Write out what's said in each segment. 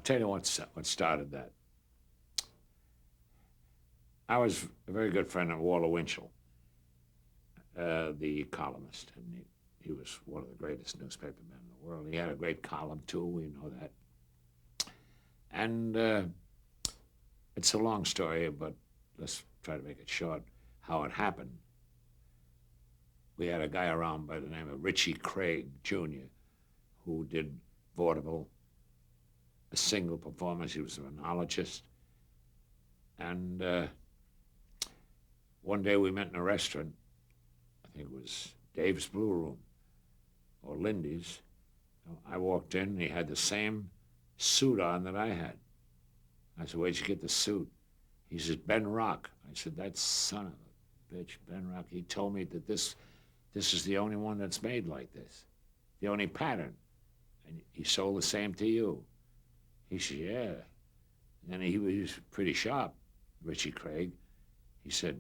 I'll tell you what started that. I was a very good friend of Walter Winchell, the columnist, and he was one of the greatest newspaper men in the world. He had a great column, too, we know that. And it's a long story, but let's try to make it short, how it happened. We had a guy around by the name of Richie Craig, Jr., who did vaudeville, a single performance. He was a monologist. And one day we met in a restaurant. I think it was Dave's Blue Room or Lindy's. I walked in, and he had the same suit on that I had. I said, "Where'd you get the suit?" He said, "Ben Rock." I said, "That son of a bitch, Ben Rock. He told me that this is the only one that's made like this, the only pattern. And he sold the same to you." He said, "Yeah." And he was pretty sharp, Richie Craig. He said,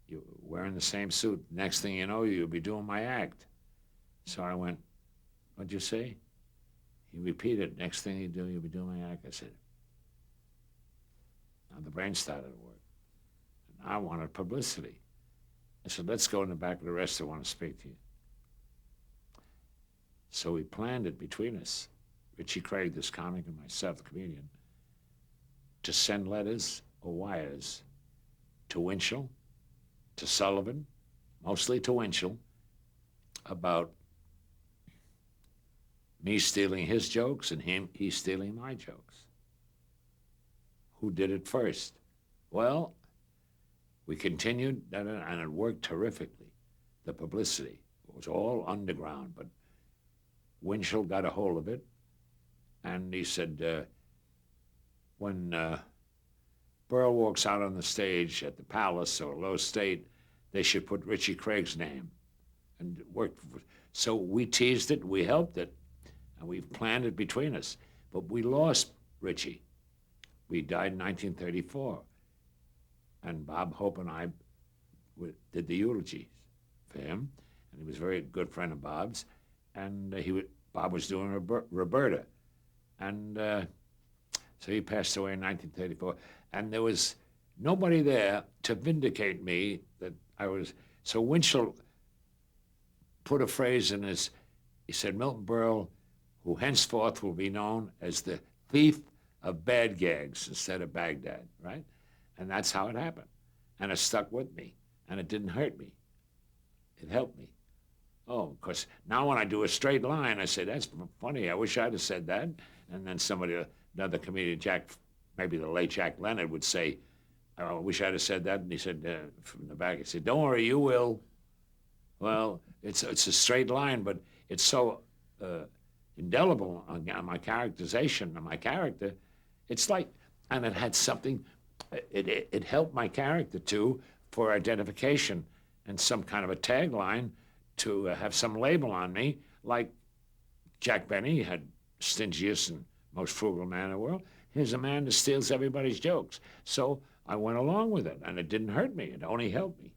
"You're wearing the same suit. Next thing you know, you'll be doing my act." So I went, "What'd you say?" He repeated, "Next thing you do, you'll be doing my act." I said, now the brain started to work. And I wanted publicity. I said, "Let's go in the back of the restaurant. I want to speak to you." So we planned it between us, Richie Craig, this comic, and myself, the comedian, to send letters or wires to Winchell, to Sullivan, mostly to Winchell, about me stealing his jokes and he stealing my jokes. Who did it first? Well, we continued, and it worked terrifically, the publicity. It was all underground, but Winchell got a hold of it, and he said, when Berle walks out on the stage at the Palace or Low State, they should put Richie Craig's name. And it worked. So we teased it, we helped it, and we planned it between us. But we lost Richie. We died in 1934. And Bob Hope and I did the eulogies for him. And he was a very good friend of Bob's. And Bob was doing Roberta. And so he passed away in 1934. And there was nobody there to vindicate me that I was. So Winchell put a phrase in he said, "Milton Berle, who henceforth will be known as the Thief of Bad Gags instead of Baghdad," right? And that's how it happened. And it stuck with me. And it didn't hurt me. It helped me. Oh, of course, now when I do a straight line, I say, "That's funny. I wish I'd have said that." And then another comedian, maybe the late Jack Leonard, would say, "Oh, I wish I'd have said that." And he said, from the back, he said, "Don't worry, you will." Well, it's a straight line, but it's so indelible on my characterization, on my character. It's like, and it had something, it helped my character, too, for identification and some kind of a tagline to have some label on me, like Jack Benny had stingiest and most frugal man in the world. Here's a man that steals everybody's jokes. So I went along with it, and it didn't hurt me. It only helped me.